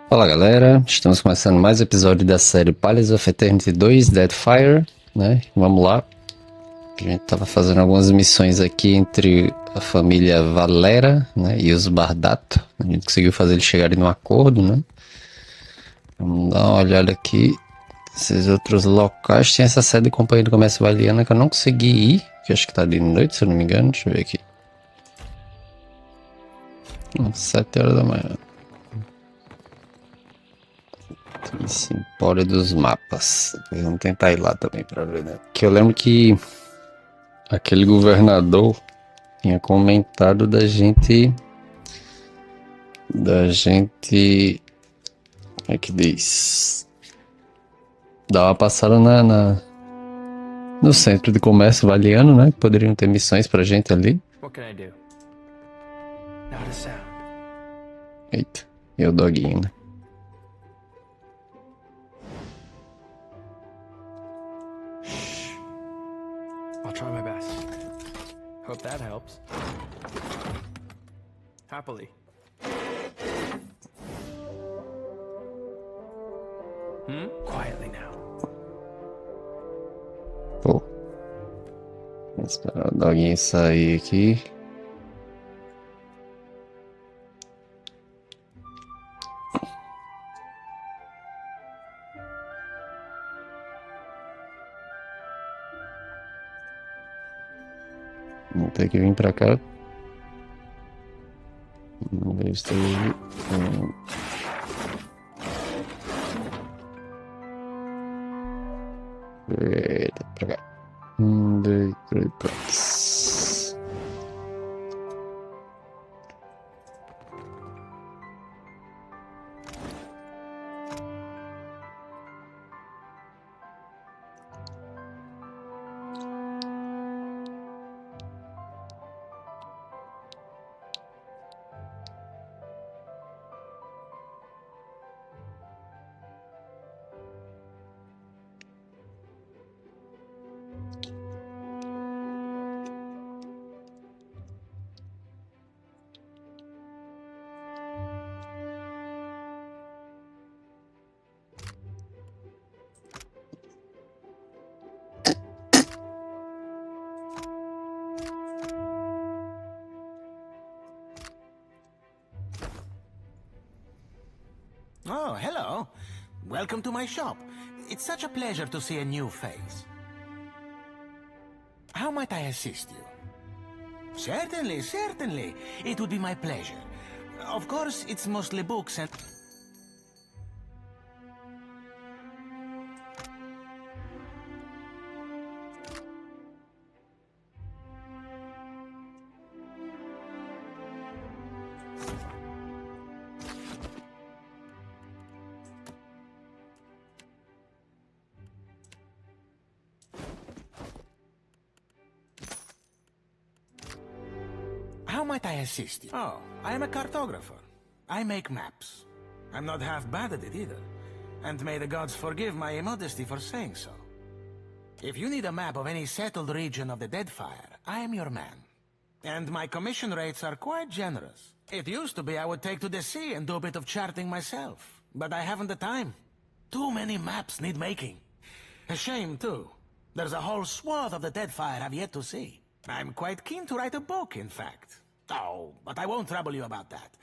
Fala galera, estamos começando mais um episódio da série Português of Eternity 2, Deadfire, né? Vamos lá. A gente tava fazendo algumas missões aqui entre a família Valera, né, e os Bardato. A gente conseguiu fazer eles chegarem num acordo, né? Vamos dar uma olhada aqui. Esses outros locais. Tem essa sede de companhia do comércio valiana que eu não consegui ir, que acho que tá de noite, se eu não me engano. Deixa eu ver aqui. 7 horas da manhã. Esse empório dos mapas. Vamos tentar ir lá também pra ver, né? Que eu lembro que aquele governador tinha comentado da gente. Como é que diz? Dar uma passada no centro de comércio valiano, né? Poderiam ter missões pra gente ali. What can I do? Not a sound. Eita, e o doguinho, né? I'll try my best. Hope that helps. Happily. Quietly now. Pô. Vamos esperar o doguinho sair aqui. Vou ter que vir pra cá. Vamos ver se tem. Eita, pra cá. 2, 3, 4. Oh, hello. Welcome to my shop. It's such a pleasure to see a new face. How might I assist you? Certainly, certainly. It would be my pleasure. Of course, it's mostly books and... How might I assist you? Oh, I am a cartographer. I make maps. I'm not half bad at it either. And may the gods forgive my immodesty for saying so. If you need a map of any settled region of the Deadfire, I am your man. And my commission rates are quite generous. It used to be I would take to the sea and do a bit of charting myself. But I haven't the time. Too many maps need making. A shame, too. There's a whole swath of the Deadfire I've yet to see. I'm quite keen to write a book, in fact. Oh, but I won't trouble you about that.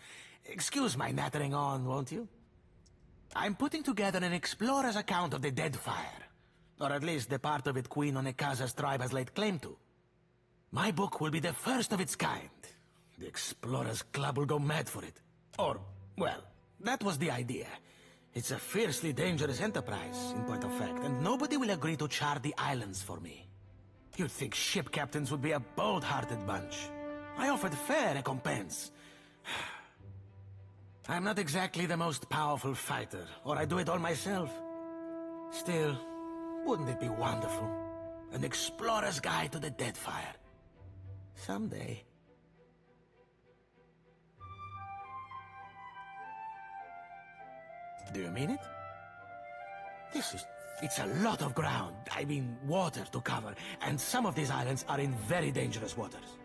Excuse my nattering on, won't you? I'm putting together an explorer's account of the Deadfire. Or at least the part of it Queen Onekaza's tribe has laid claim to. My book will be the first of its kind. The Explorers Club will go mad for it. Or, well, that was the idea. It's a fiercely dangerous enterprise, in point of fact, and nobody will agree to chart the islands for me. You'd think ship captains would be a bold-hearted bunch. I offered fair recompense. I'm not exactly the most powerful fighter, or I do it all myself. Still, wouldn't it be wonderful? An explorer's guide to the Deadfire. Someday. Do you mean it? It's a lot of ground, I mean water to cover, and some of these islands are in very dangerous waters.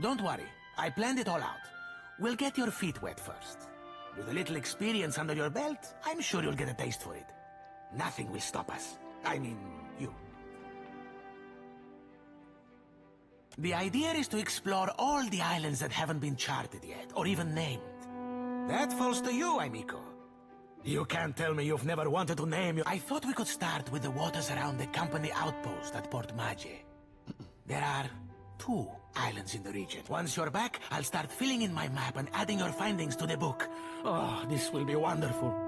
Don't worry, I planned it all out. We'll get your feet wet first. With a little experience under your belt, I'm sure you'll get a taste for it. Nothing will stop us. I mean, you. The idea is to explore all the islands that haven't been charted yet, or even named. That falls to you, amico. You can't tell me you've never wanted to name your... I thought we could start with the waters around the company outpost at Port Maggi. There are 2 islands in the region. Once you're back, I'll start filling in my map and adding your findings to the book. Oh, this will be wonderful.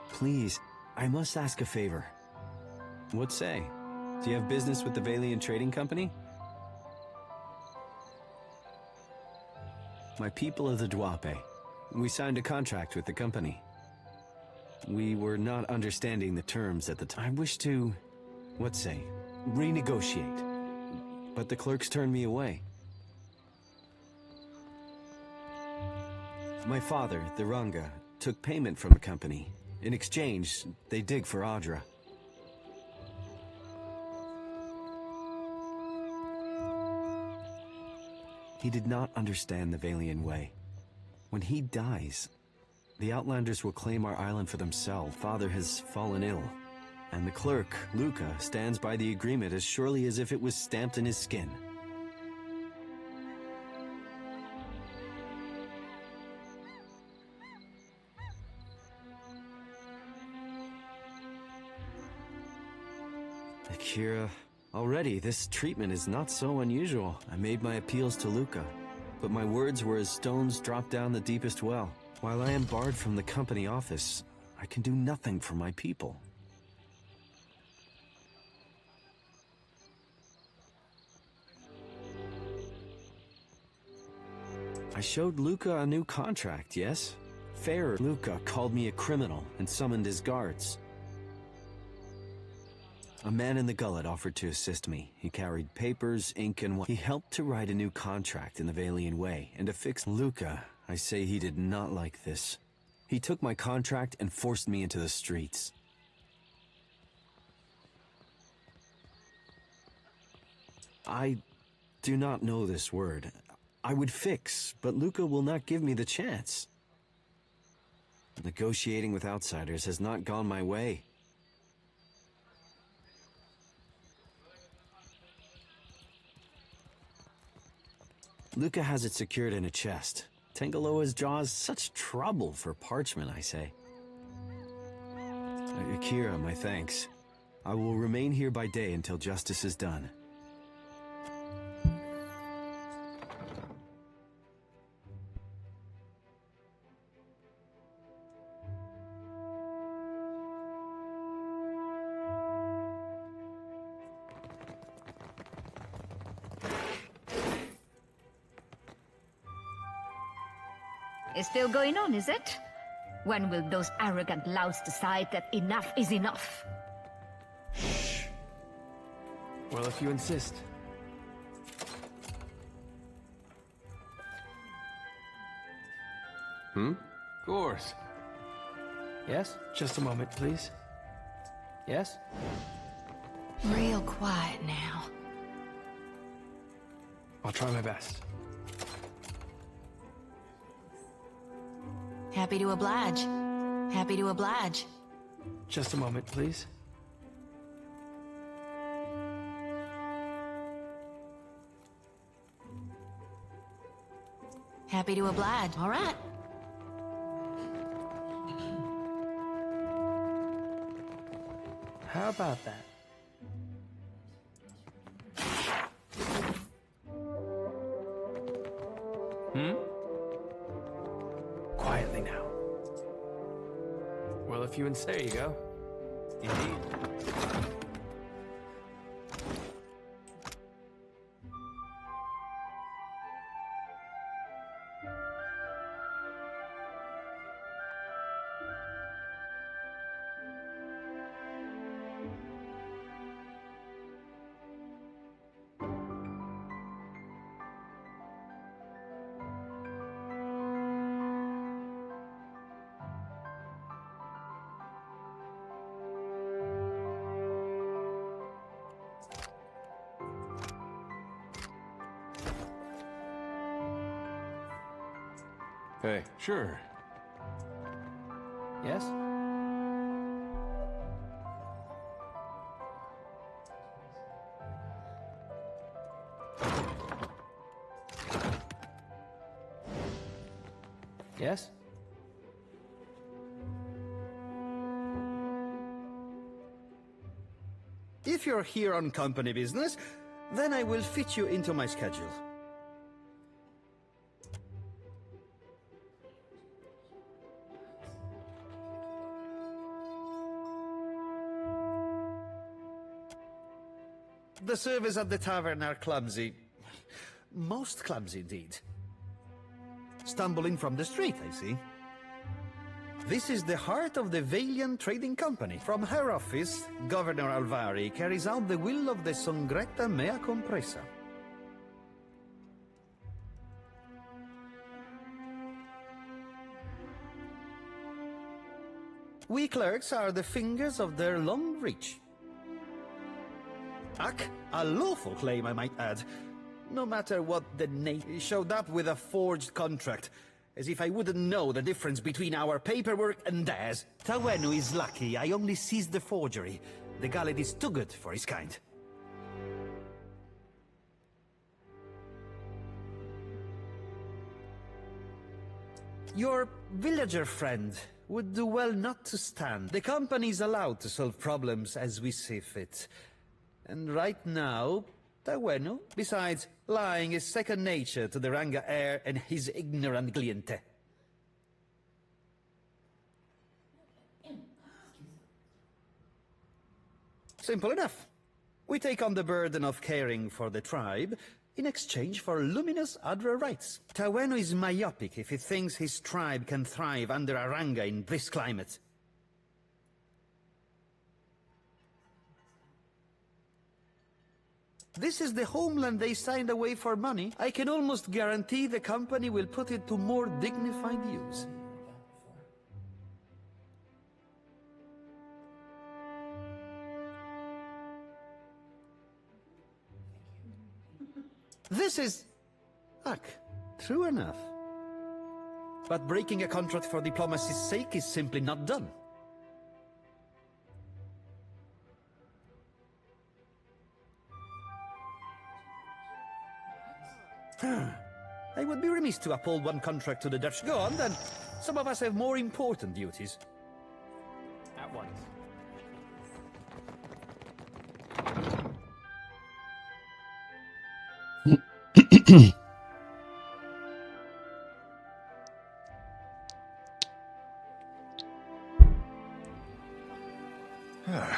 Please, I must ask a favor. What say? Do you have business with the Valian Trading Company? My people of the Duape. We signed a contract with the company. We were not understanding the terms at the time. I wish to, what say, renegotiate. But the clerks turned me away. My father, the Ranga, took payment from the company. In exchange, they dig for Audra. He did not understand the Valian way. When he dies, the Outlanders will claim our island for themselves. Father has fallen ill, and the clerk, Luca, stands by the agreement as surely as if it was stamped in his skin. Akira, already this treatment is not so unusual. I made my appeals to Luca, but my words were as stones dropped down the deepest well. While I am barred from the company office, I can do nothing for my people. I showed Luca a new contract, yes? Fair. Luca called me a criminal and summoned his guards. A man in the gullet offered to assist me. He carried papers, ink, and he helped to write a new contract in the Valian way and to fix Luca. I say he did not like this. He took my contract and forced me into the streets. I do not know this word. I would fix, but Luca will not give me the chance. Negotiating with outsiders has not gone my way. Luca has it secured in a chest. Tangaloa's jaws such trouble for parchment, I say. Akira, my thanks. I will remain here by day until justice is done. It's still going on, is it? When will those arrogant louts decide that enough is enough? Well, if you insist. Of course. Yes? Just a moment, please. Yes? Real quiet now. I'll try my best. Happy to oblige. Happy to oblige. Just a moment, please. Happy to oblige. All right. How about that? Quietly now. Well, if you insist, there you go. Indeed. Hey, sure. Yes? Yes? If you're here on company business, then I will fit you into my schedule. The service at the tavern are clumsy. Most clumsy indeed. Stumbling from the street, I see. This is the heart of the Valiant Trading Company. From her office, Governor Alvari carries out the will of the Songretta Mea Compresa. We clerks are the fingers of their long reach. A lawful claim, I might add. No matter what the he showed up with a forged contract, as if I wouldn't know the difference between our paperwork and theirs. Tawenu is lucky I only seized the forgery. The gallet is too good for his kind. Your villager friend would do well not to stand. The company is allowed to solve problems as we see fit. And right now, Tawenu, besides, lying is second nature to the Ranga heir and his ignorant cliente. Simple enough. We take on the burden of caring for the tribe in exchange for luminous Adra rights. Tawenu is myopic if he thinks his tribe can thrive under a Ranga in this climate. This is the homeland they signed away for money. I can almost guarantee the company will put it to more dignified use. This is... true enough. But breaking a contract for diplomacy's sake is simply not done. I would be remiss to uphold one contract to the Dutch. Go on, then. Some of us have more important duties. At once.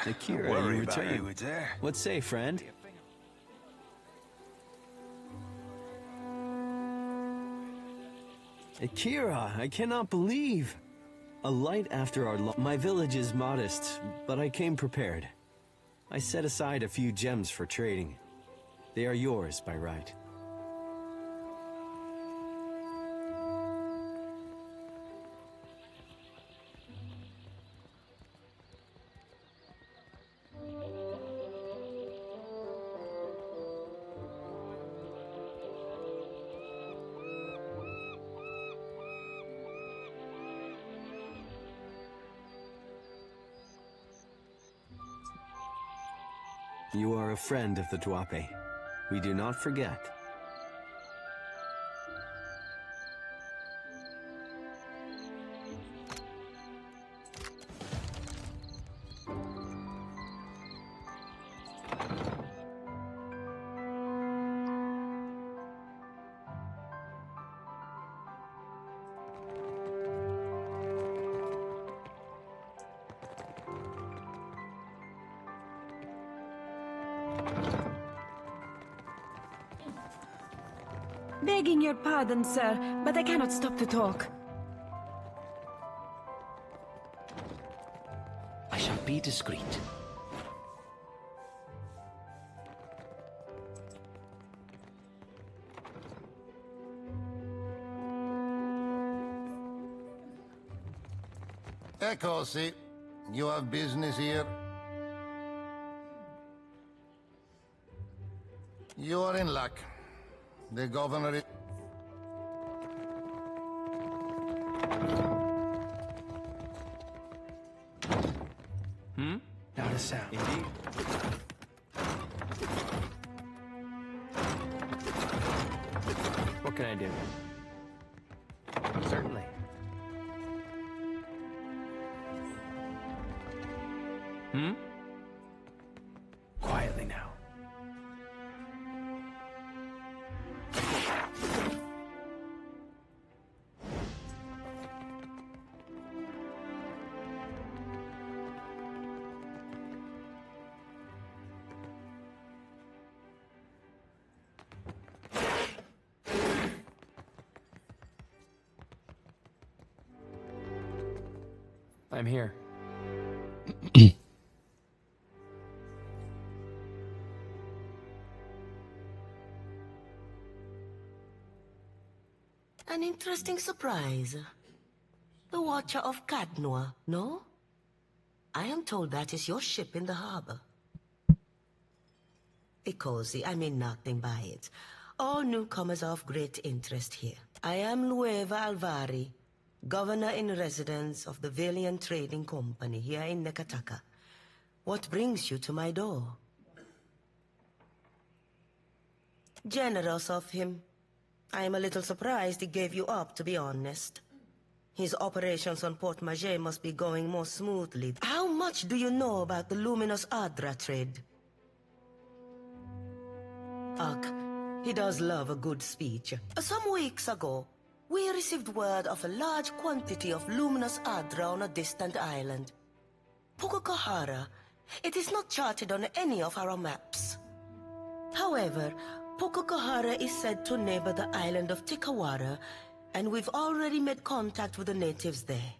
Akira, you returned. What say, friend? Akira, I cannot believe. A light after our my village is modest, but I came prepared. I set aside a few gems for trading. They are yours by right. You are a friend of the Dwape. We do not forget. Begging your pardon, sir, but I cannot stop to talk. I shall be discreet. Eccosi. You have business here? You are in luck. The governor is... Not a sound. Indeed. What can I do? Certainly. Quietly now. I'm here. An interesting surprise. The Watcher of Cadnoa, no? I am told that is your ship in the harbor. Ikosi, I mean nothing by it. All newcomers are of great interest here. I am Nueva Alvari, Governor-in-Residence of the Valiant Trading Company here in Nekataka. What brings you to my door? Generous of him. I am a little surprised he gave you up, to be honest. His operations on Port Maget must be going more smoothly. How much do you know about the luminous Adra trade? Ugh, he does love a good speech. Some weeks ago, we received word of a large quantity of luminous Adra on a distant island. Pukokahara. It is not charted on any of our maps. However, Pukokahara is said to neighbor the island of Tikawara, and we've already made contact with the natives there.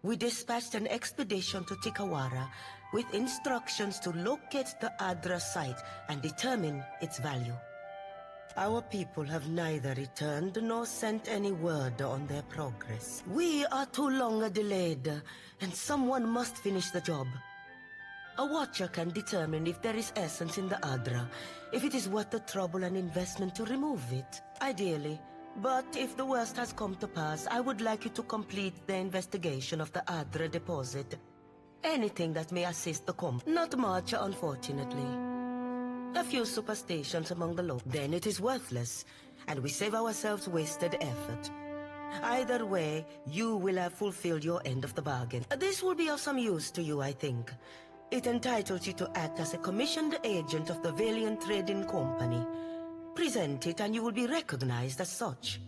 We dispatched an expedition to Tikawara with instructions to locate the Adra site and determine its value. Our people have neither returned nor sent any word on their progress. We are too long delayed, and someone must finish the job. A watcher can determine if there is essence in the Adra, if it is worth the trouble and investment to remove it, ideally. But if the worst has come to pass, I would like you to complete the investigation of the Adra deposit. Anything that may assist the comp. Not much, unfortunately. A few superstitions among the locals. Then it is worthless, and we save ourselves wasted effort. Either way, you will have fulfilled your end of the bargain. This will be of some use to you, I think. It entitles you to act as a commissioned agent of the Valiant Trading Company. Present it and you will be recognized as such.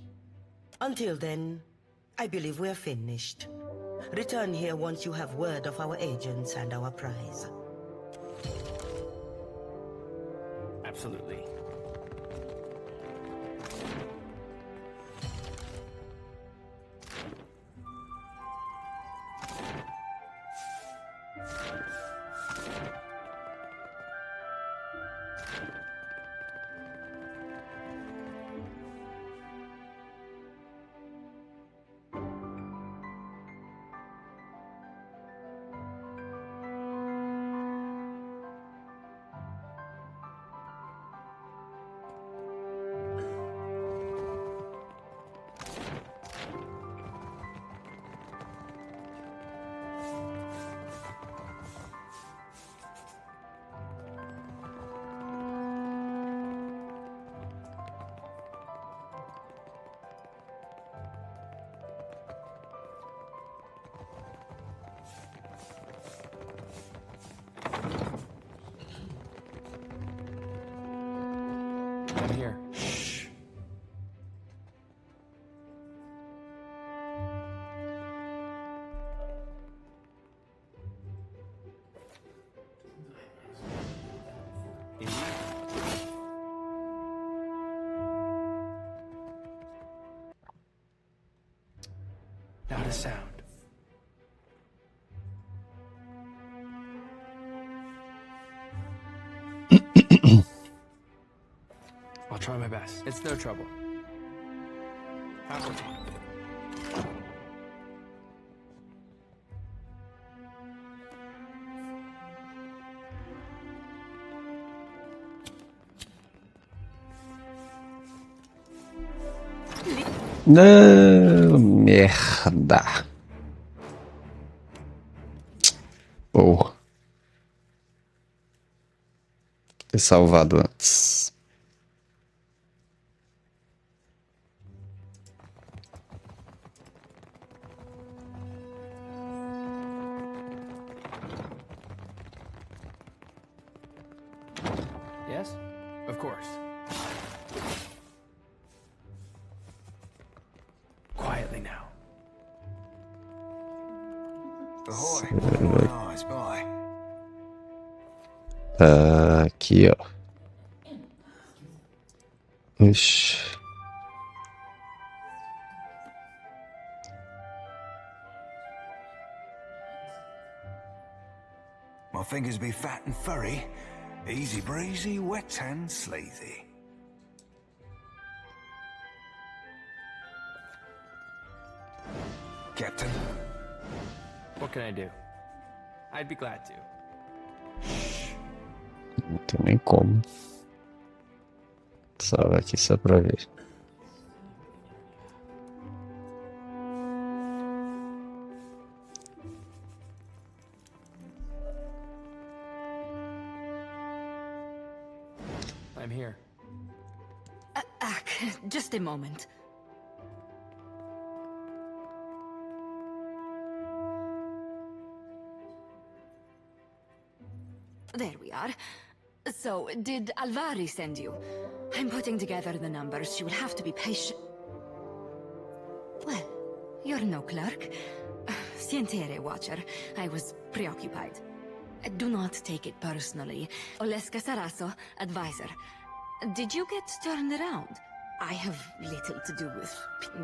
Until then, I believe we are finished. Return here once you have word of our agents and our prize. Absolutely. I'm here. Shh. try my best. It's no trouble. Happily. Não, merda. Porra. Ter salvado antes. Yes? Of course. Quietly now. Ahoy. My eyes, bye. Tá aqui, ó. Ixi. My fingers be fat and furry. Easy breezy, wet and sleazy. Captain. What can I do? I'd be glad to. Não tem nem como. Só aqui só pra ver. I'm here. Just a moment. There we are. So, did Alvari send you? I'm putting together the numbers. She will have to be patient. Well, you're no clerk. Sientere, Watcher. I was preoccupied. Do not take it personally. Oleska Saraso, advisor. Did you get turned around? I have little to do with...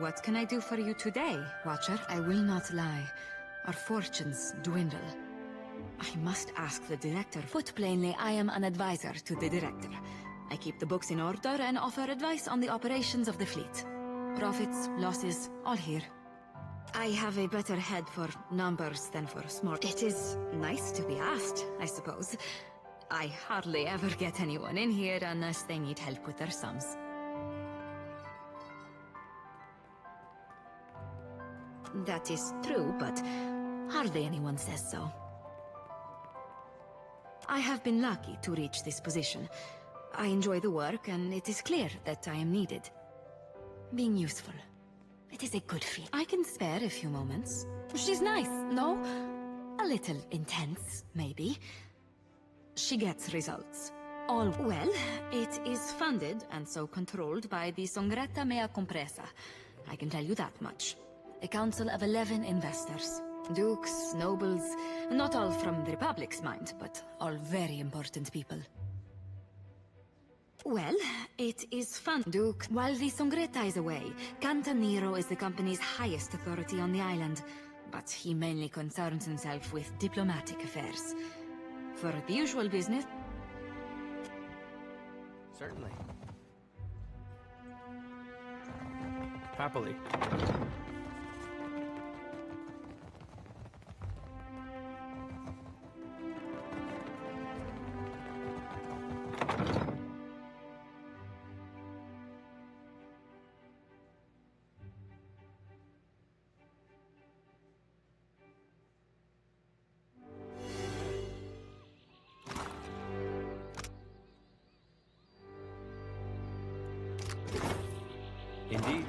What can I do for you today, Watcher? I will not lie. Our fortunes dwindle. I must ask the director. Put plainly, I am an advisor to the director. I keep the books in order and offer advice on the operations of the fleet. Profits, losses, all here. I have a better head for numbers than for smart. It is nice to be asked, I suppose. I hardly ever get anyone in here unless they need help with their sums. That is true, but hardly anyone says so. I have been lucky to reach this position. I enjoy the work, and it is clear that I am needed. Being useful. It is a good feat. I can spare a few moments. She's nice, no? A little intense, maybe. She gets results. All well, it is funded and so controlled by the Songretta Mea Compresa. I can tell you that much. A council of 11 investors. Dukes, nobles, not all from the Republic's mind, but all very important people. Well, it is fun, Duke. While the Songretta is away, Cantaniro is the company's highest authority on the island, but he mainly concerns himself with diplomatic affairs. For the usual business... Certainly. Happily. Indeed.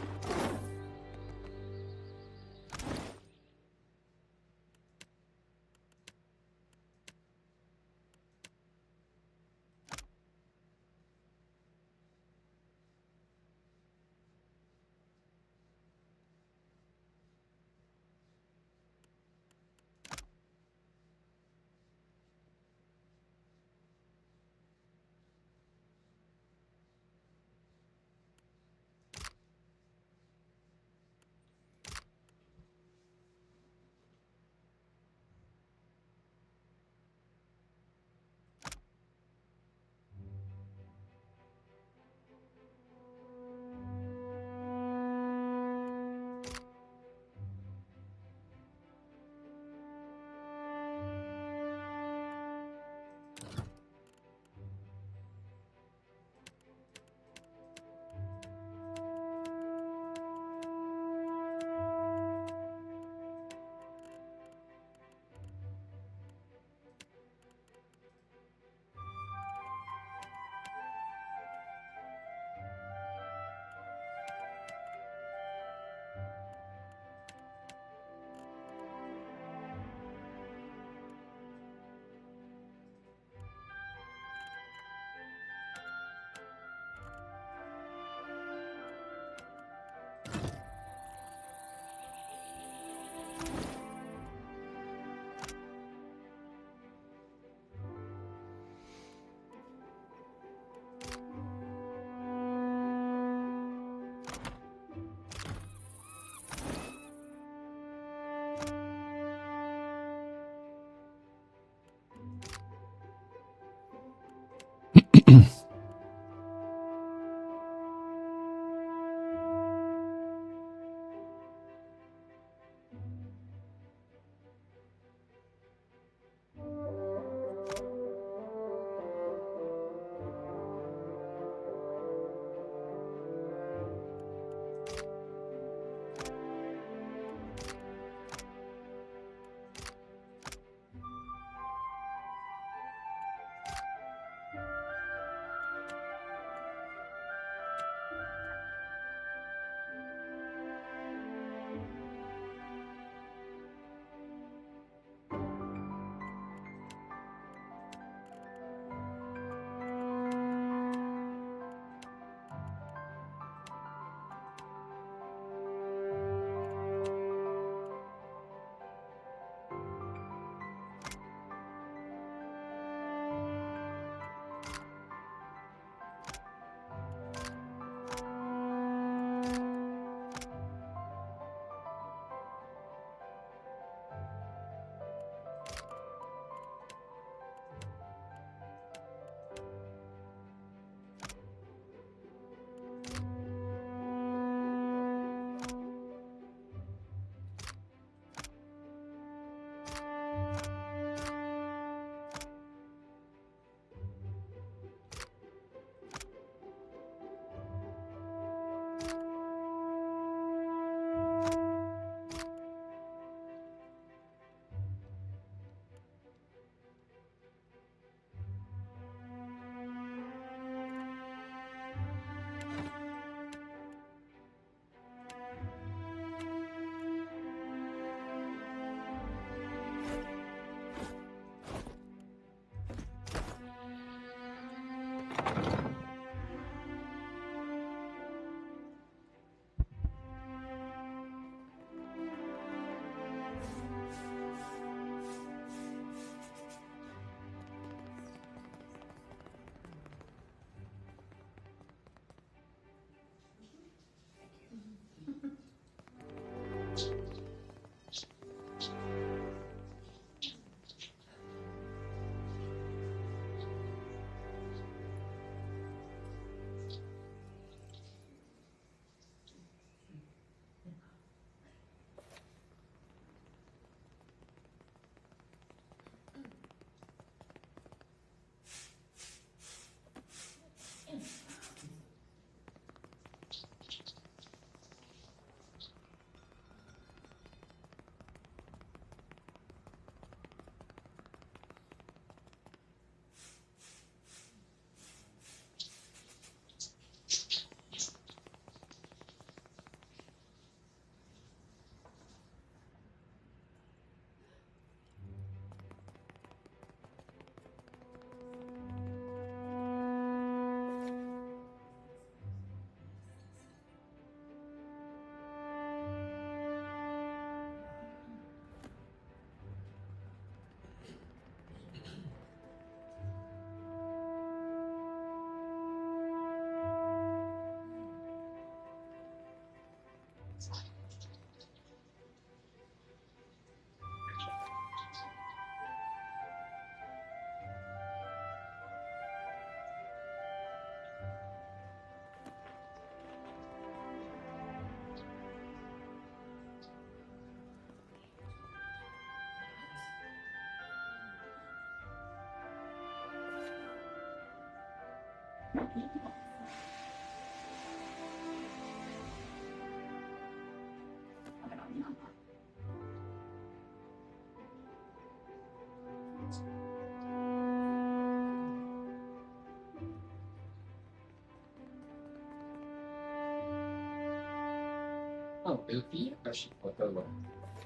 Não, eu vi a caixa de papelão.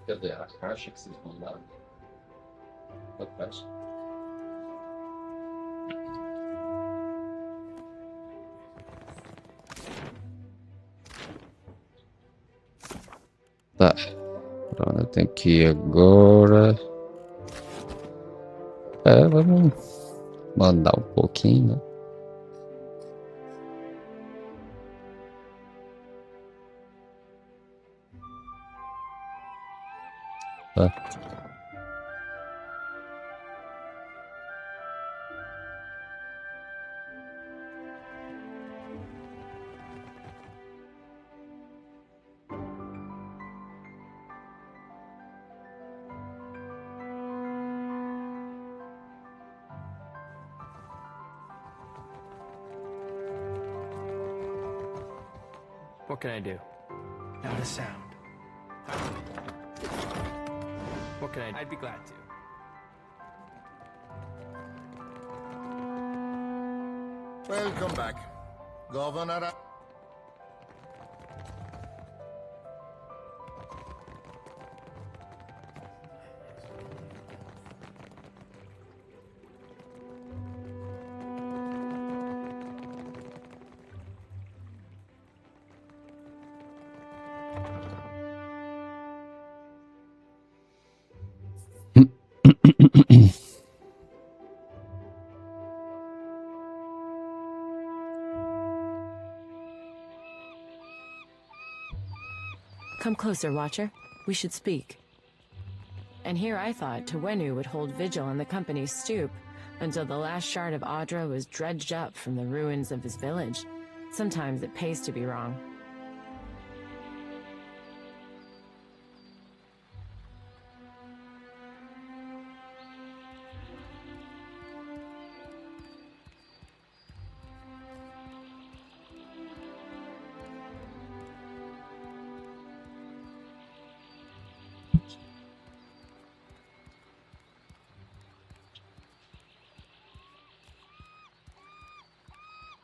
Cadê a caixa que vocês mandaram? A caixa. Tá. Pra onde eu tenho que ir agora? Vamos mandar um pouquinho, né? Tá. What can I do? Not a sound. What can I do? I'd be glad to. Welcome back. Governor... Come closer, Watcher. We should speak. And here I thought Tewenu would hold vigil on the company's stoop until the last shard of Audra was dredged up from the ruins of his village. Sometimes it pays to be wrong.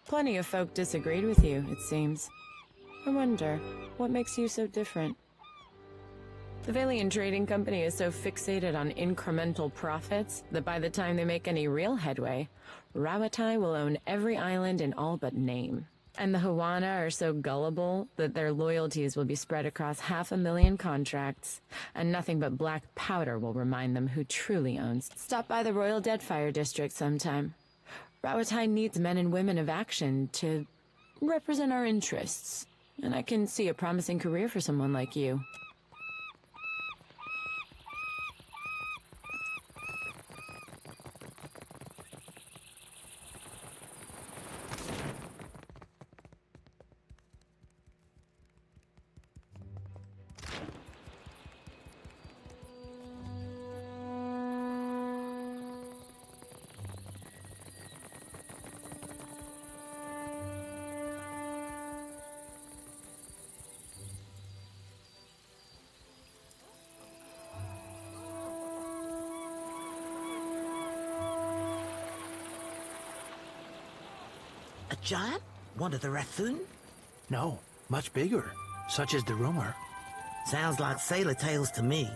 Plenty of folk disagreed with you, it seems. I wonder, what makes you so different? The Valian Trading Company is so fixated on incremental profits that by the time they make any real headway, Rawatai will own every island in all but name. And the Hawana are so gullible that their loyalties will be spread across 500,000 contracts, and nothing but black powder will remind them who truly owns. Stop by the Royal Deadfire District sometime. Rawatai needs men and women of action to represent our interests, and I can see a promising career for someone like you. A giant? One of the Rathun? No, much bigger. Such is the rumor. Sounds like sailor tales to me.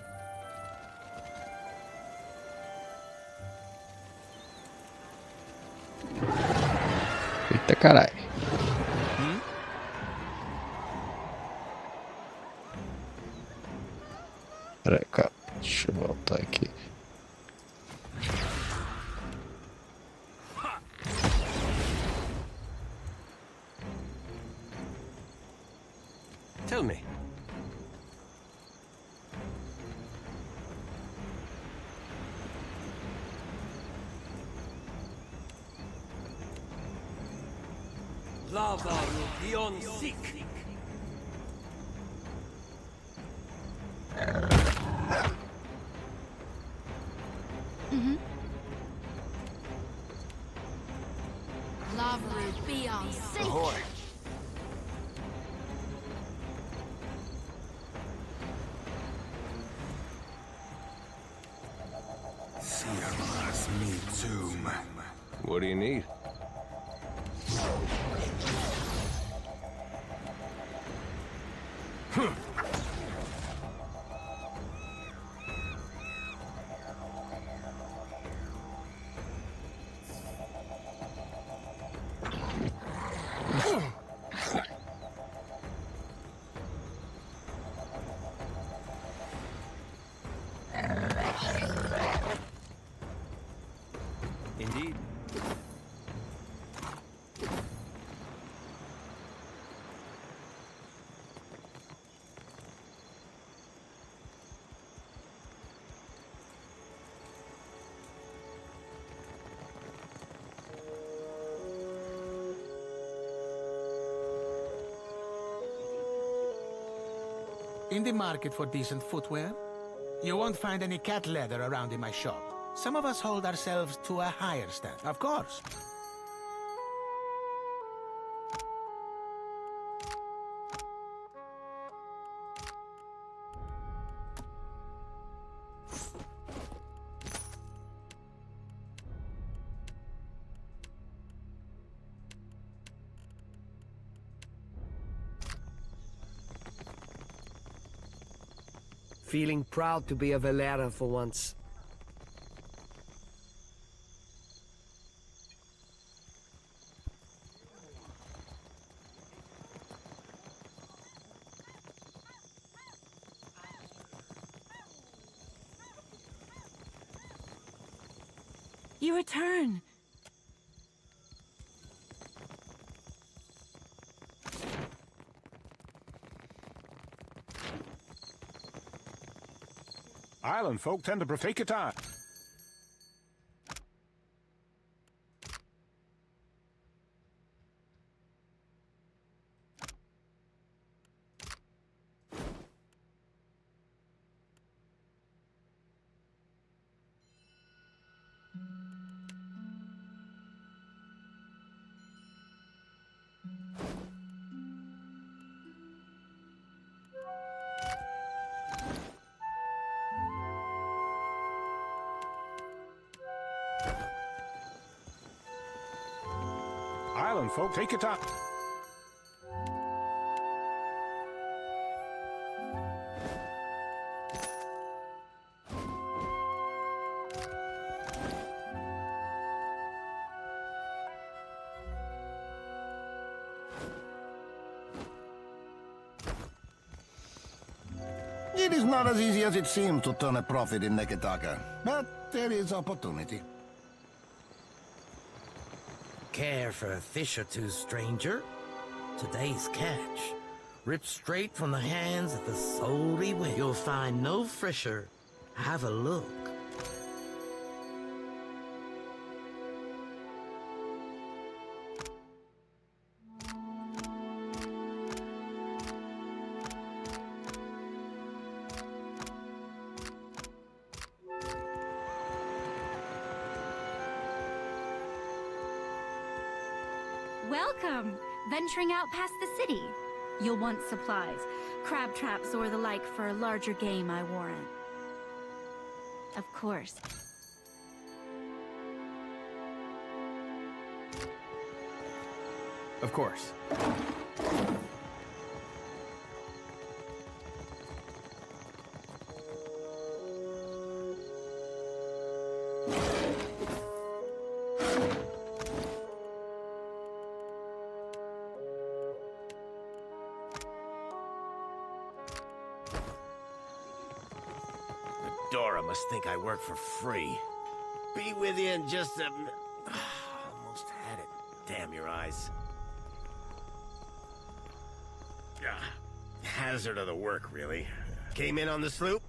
Eita caralho. Peraí, cara. Deixa eu voltar aqui. Tell me. Lava will be on sick. Lava will be on sick. Ahoy. Me too. What do you need? Indeed. In the market for decent footwear? You won't find any cat leather around in my shop. Some of us hold ourselves to a higher standard. Of course. Feeling proud to be a Valera for once. You return. Island folk tend to prefer guitar. Island folk take it up. It is not as easy as it seems to turn a profit in Neketaka, but there is opportunity. Care for a fish or two, stranger? Today's catch, ripped straight from the hands of the salty whale. You'll find no fresher. Have a look. Welcome! Venturing out past the city. You'll want supplies, crab traps or the like for larger game, I warrant. Of course. Of course. Dora must think I work for free. Be with you in just a... Almost had it. Damn your eyes. Hazard of the work, really. Came in on the sloop?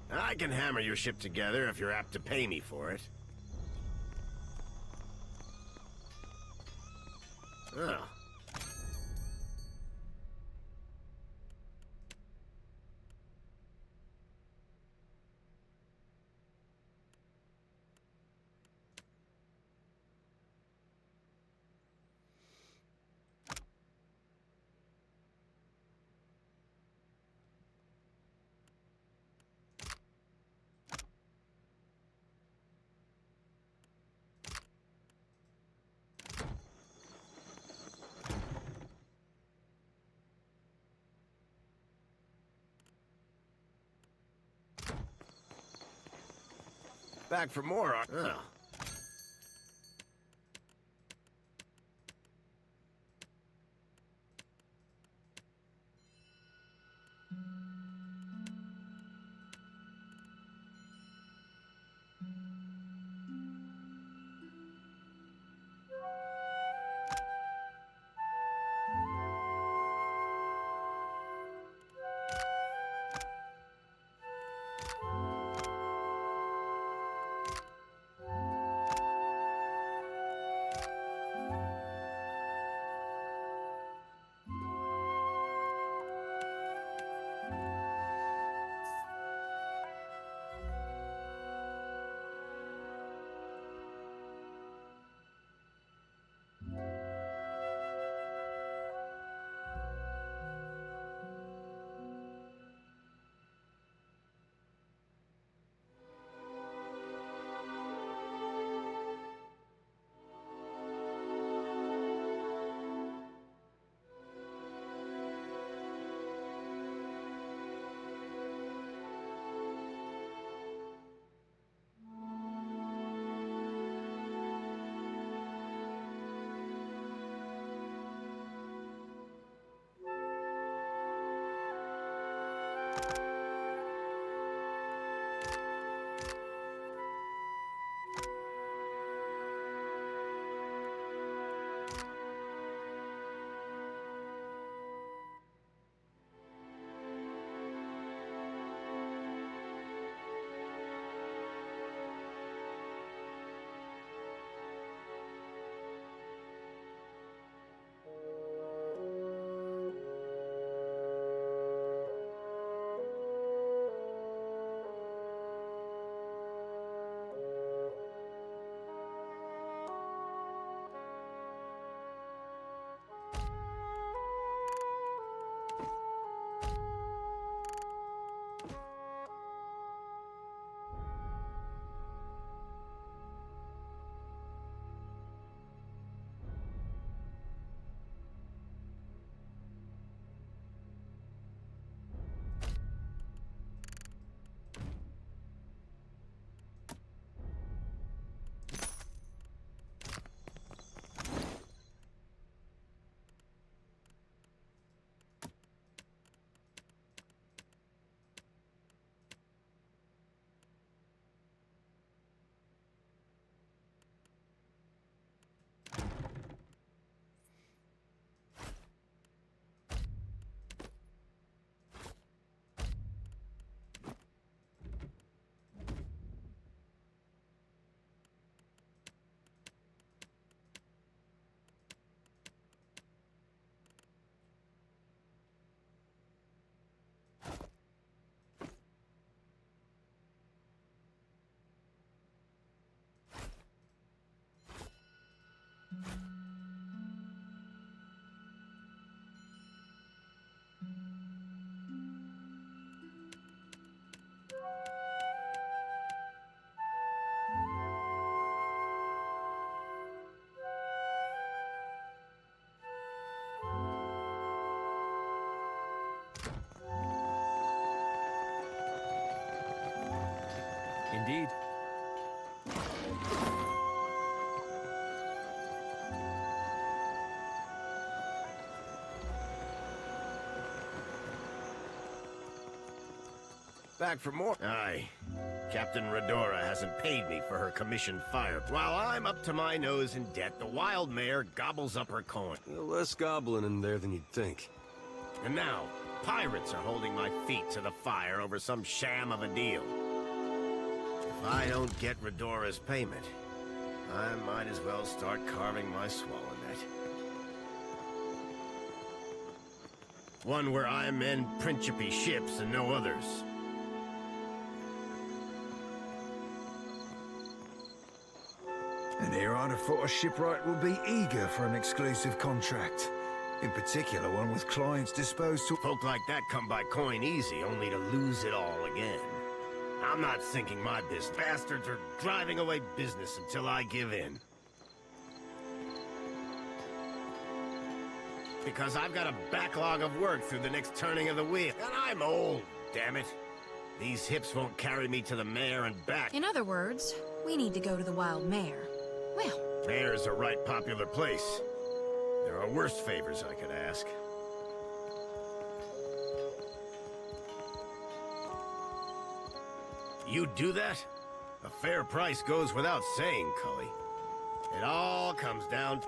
I can hammer your ship together if you're apt to pay me for it. Oh. Back for more, oh. Indeed. Back for more? Aye. Captain Redora hasn't paid me for her commissioned fire. While I'm up to my nose in debt, the wild mare gobbles up her coin. Less goblin in there than you'd think. And now, pirates are holding my feet to the fire over some sham of a deal. If I don't get Redora's payment, I might as well start carving my swallow net. One where I mend Principe ships and no others. And here I'd have thought a shipwright would be eager for an exclusive contract. In particular, one with clients disposed to... Folk like that come by coin easy, only to lose it all again. I'm not sinking my business. Bastards are driving away business until I give in. Because I've got a backlog of work through the next turning of the wheel. And I'm old, damn it. These hips won't carry me to the mare and back. In other words, we need to go to the Wild Mare. Well... Mare's a right popular place. There are worse favors I could ask. You do that? A fair price goes without saying, Cully. It all comes down to...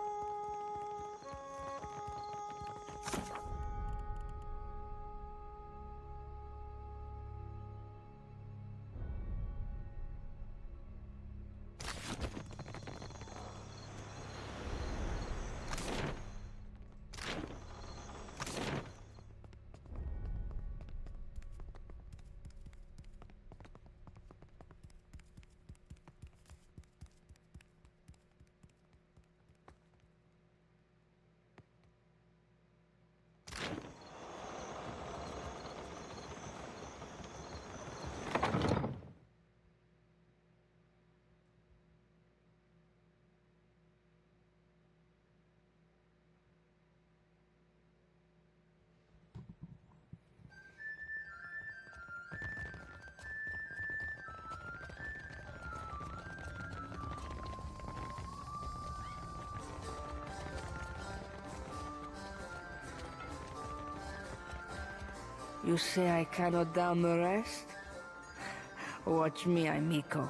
You say I cannot down the rest? Watch me, amico.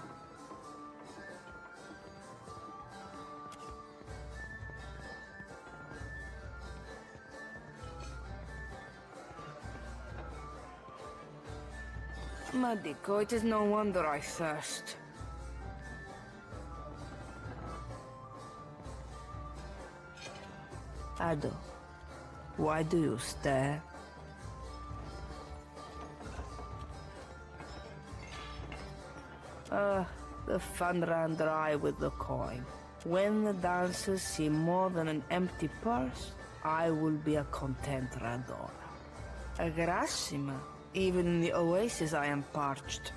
Madico, it is no wonder I thirst. Ado, why do you stare? The fun ran dry with the coin. When the dancers see more than an empty purse, I will be a content Radora. A Grassima. Even in the oasis I am parched.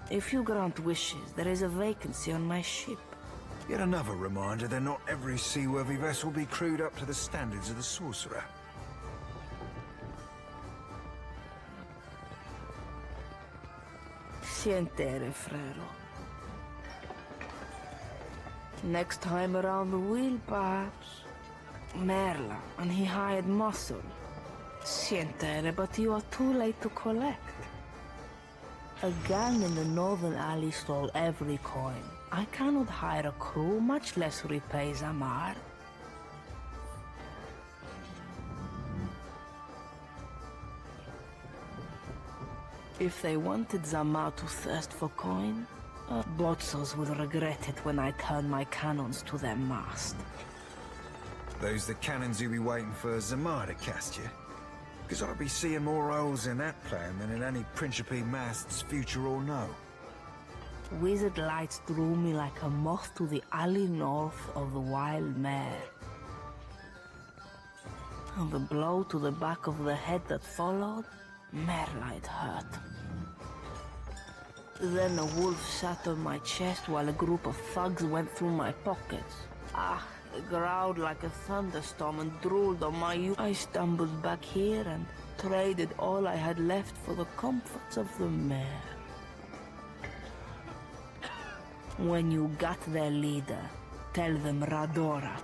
If you grant wishes, there is a vacancy on my ship. Yet another reminder that not every seaworthy vessel be crewed up to the standards of the sorcerer. Sientere, frero. Next time around the wheel, perhaps. Merla, and he hired muscle. Sientere, but you are too late to collect. A gang in the northern alley stole every coin. I cannot hire a crew, much less repay Zamar. If they wanted Zamar to thirst for coin, Botzos will regret it when I turn my cannons to their mast. Those the cannons who be waiting for Zamar to cast you? Because I'd be seeing more holes in that plan than in any Principe mast's future or no. Wizard lights drew me like a moth to the alley north of the Wild Mare. And the blow to the back of the head that followed, Merlight hurt. Then a wolf sat on my chest while a group of thugs went through my pockets. It growled like a thunderstorm and drooled on my youth. I stumbled back here and traded all I had left for the comforts of the mare. When you got their leader, tell them Radora.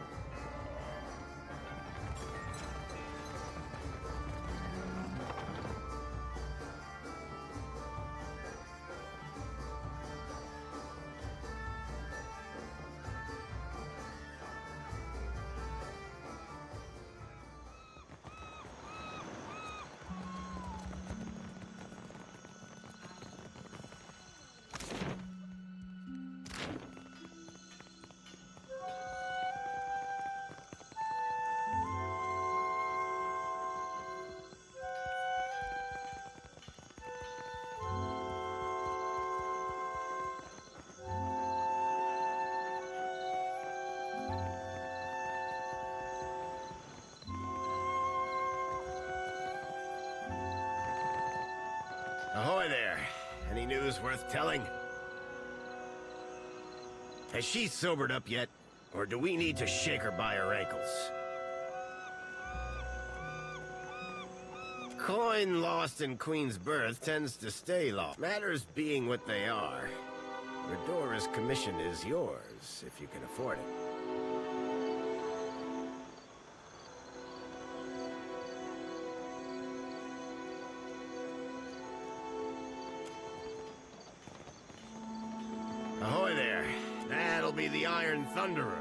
Ahoy there. Any news worth telling? Has she sobered up yet? Or do we need to shake her by her ankles? Coin lost in Queen's birth tends to stay lost. Matters being what they are. Redora's commission is yours, if you can afford it. Ahoy there. That'll be the Iron Thunderer.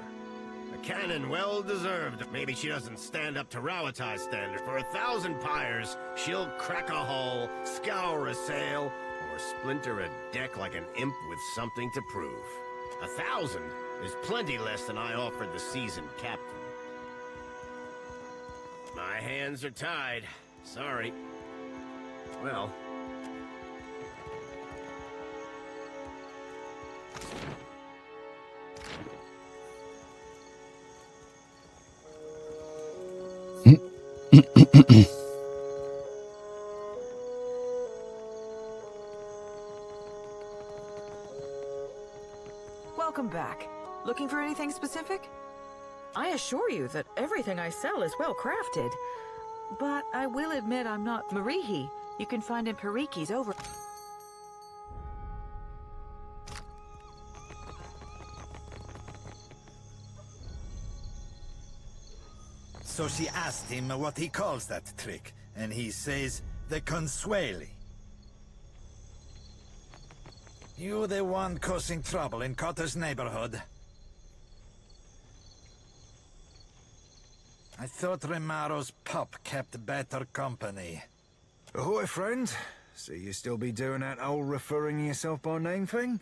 A cannon well deserved. Maybe she doesn't stand up to Rawatai's standard. For 1,000 pyres, she'll crack a hull, scour a sail, or splinter a deck like an imp with something to prove. 1,000 is plenty less than I offered the seasoned captain. My hands are tied. Sorry. Well... Welcome back. Looking for anything specific? I assure you that everything I sell is well crafted. But I will admit I'm not Marihi. You can find in Pariki's over... So she asked him what he calls that trick, and he says, the Consueli. You the one causing trouble in Cotter's neighborhood? I thought Remaro's pup kept better company. Ahoy, friend. So you still be doing that old referring yourself by name thing?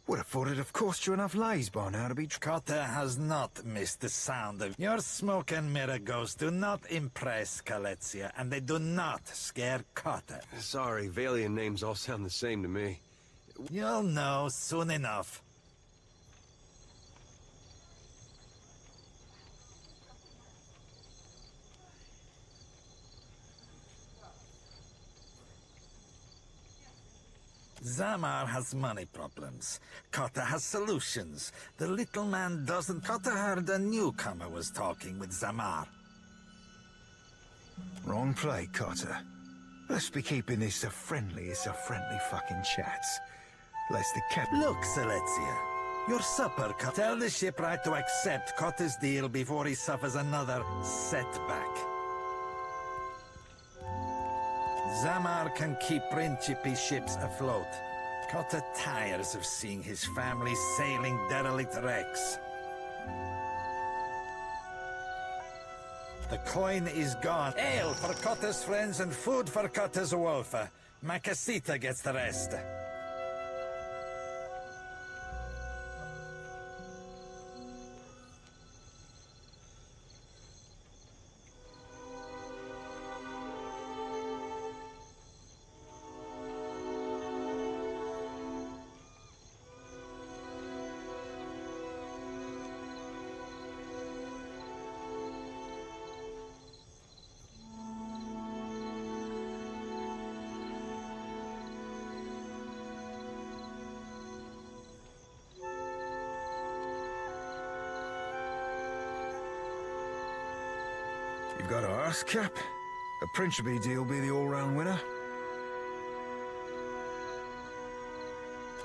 Would have thought it'd have cost you enough lays by now to be... Cotter has not missed the sound of... Your smoke and mirror ghosts do not impress Kaletzia, and they do not scare Cotter. Sorry, Valian names all sound the same to me. You'll know soon enough. Zamar has money problems. Cotter has solutions. The little man doesn't... Cotter heard a newcomer was talking with Zamar. Wrong play, Cotter. Let's be keeping this the friendliest of friendly fucking chats. Lest the cap... Look, Selezia. Your supper... Tell the shipwright to accept Cotter's deal before he suffers another setback. Zamar can keep Principe ships afloat. Cotter tires of seeing his family sailing derelict wrecks. The coin is gone. Ale for Cotter's friends and food for Cotter's wolf. Macasita gets the rest. You've got to ask, Cap. A Principe deal be the all-round winner?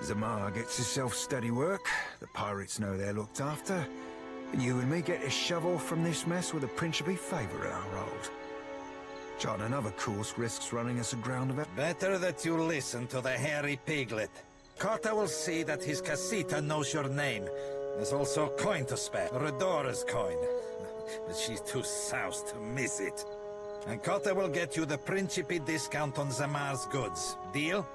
Zamar gets himself steady work, the pirates know they're looked after, and you and me get to shove off from this mess with a principally favour at our road. Charting another course risks running us aground of it. Better that you listen to the hairy piglet. Carter will see that his casita knows your name. There's also a coin to spare, Redora's coin. But she's too soused to miss it. And Carter will get you the Principe discount on Zamar's goods. Deal?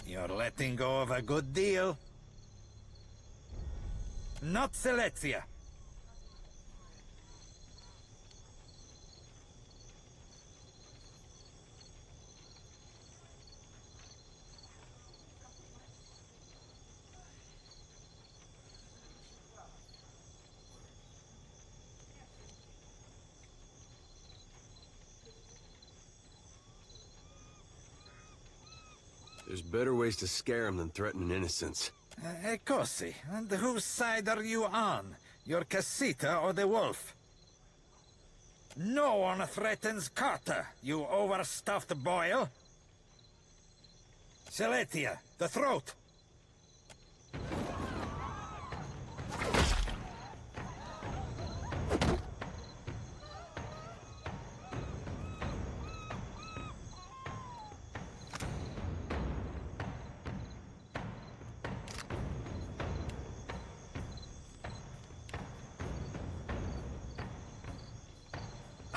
You're letting go of a good deal. Not Silesia. There's better ways to scare him than threatening innocents. Cosi, and whose side are you on? Your casita or the wolf? No one threatens Carter, you overstuffed boil. Seletia, the throat.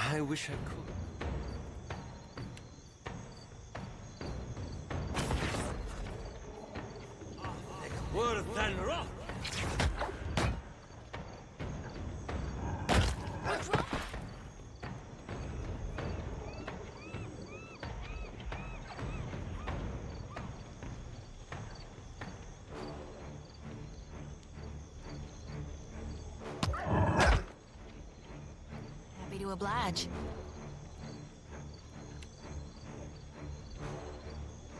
I wish I could. Worse than rock. Happy to oblige.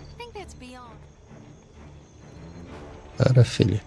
I think that's beyond. Para, filha.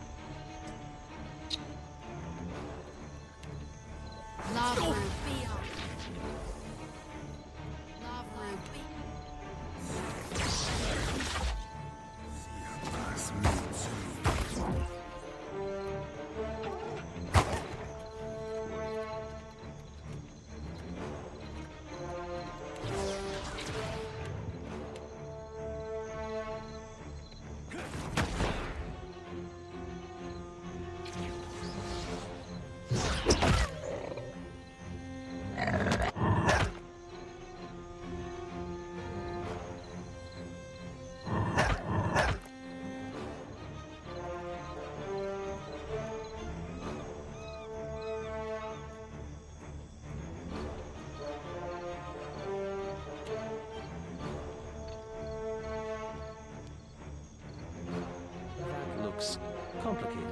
Looks complicated.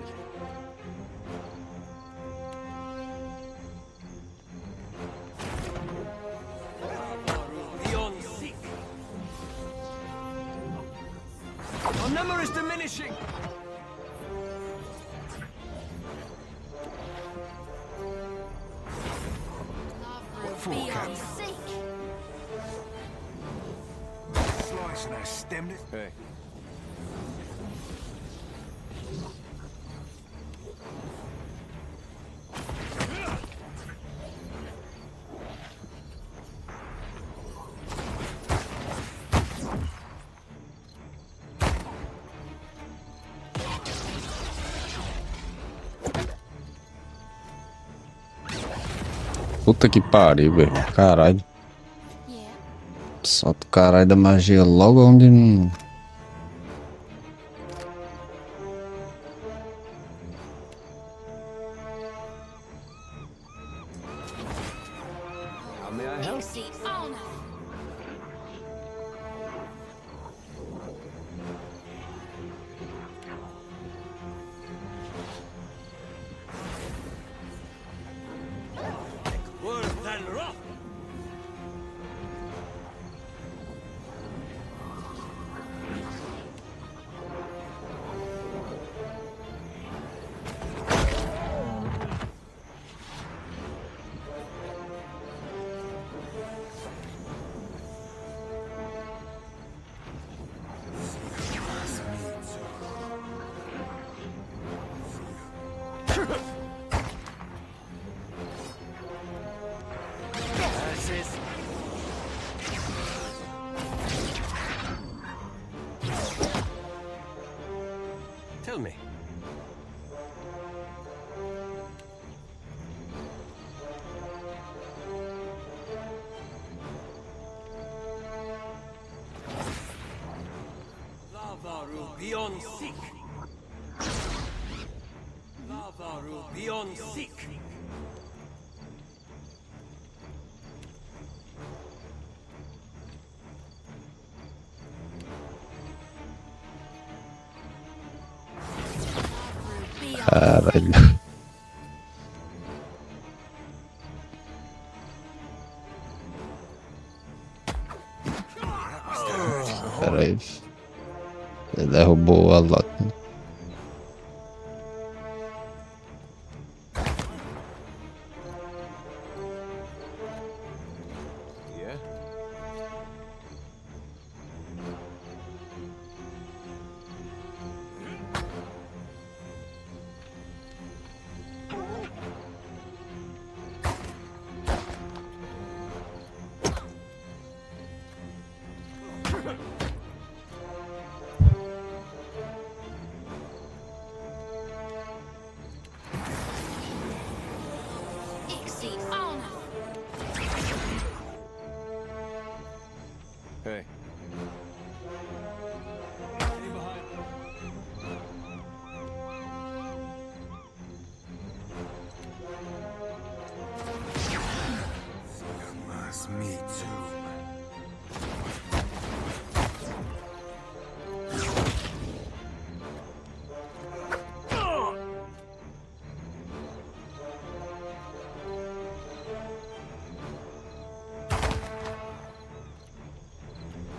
Our number is diminishing. Slicing our stemmed it. Hey. Puta que pariu, velho. Caralho. Solta o caralho da magia logo onde não... How may I help? Worse than rock. Tell me. Lavaru beyond seek. Lavaru beyond seek. Caralho. Caralho. Ele derrubou a lata. Hey. That's me too.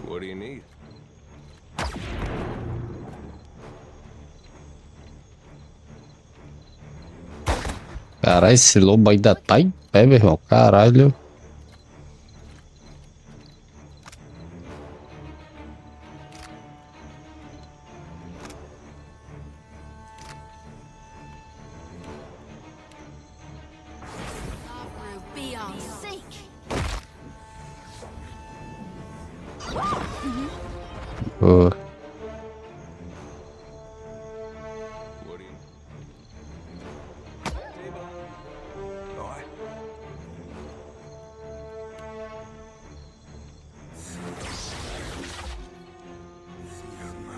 What do you need? Caralho, esse lobo ainda tá em pé, meu irmão. Caralho. Beyond seek. Pô.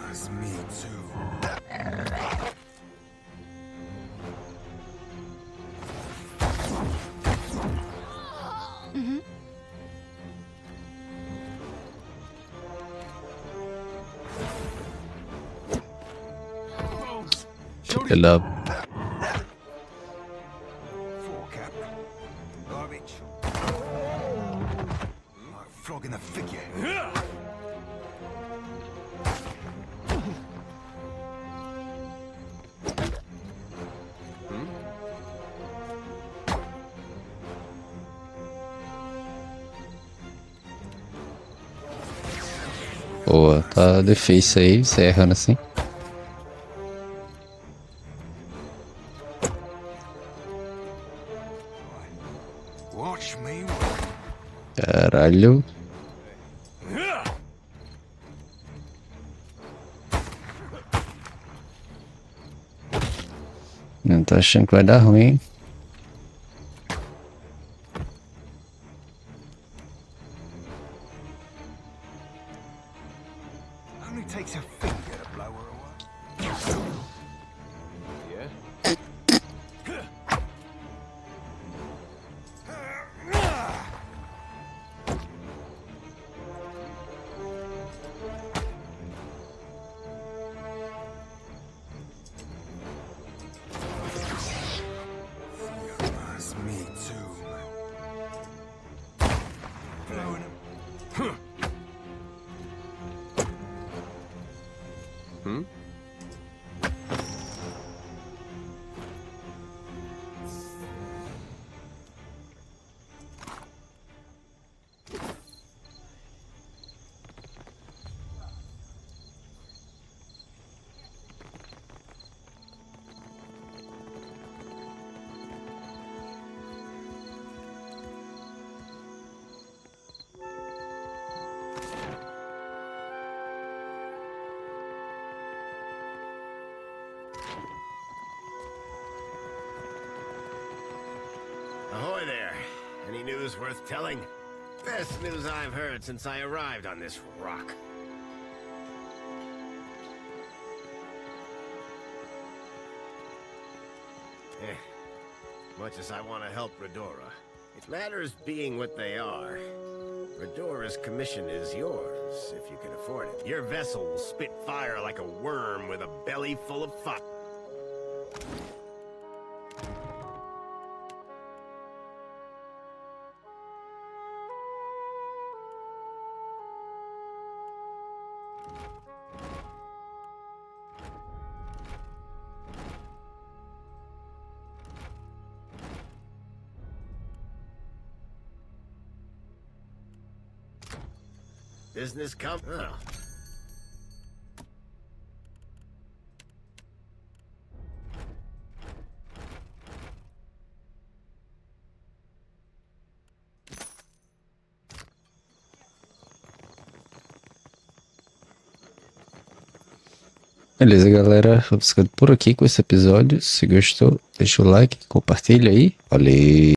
That's me too. Ele é... Garbage. Like flogging a figure. Pô, tá difícil aí, você errando assim. Watch me. Caralho. Não tô achando que vai dar ruim, hein? Only takes a finger to blow her away. Yeah? That's me too. Blowing him. Hmm? news worth telling. Best news I've heard since I arrived on this rock. Much as I want to help Redora, it matters being what they are. Redora's commission is yours, if you can afford it. Your vessel will spit fire like a worm with a belly full of fire. Business come. Oh. Beleza, galera. Vou ficando por aqui com esse episódio. Se gostou, deixa o like, compartilha aí. Valeu!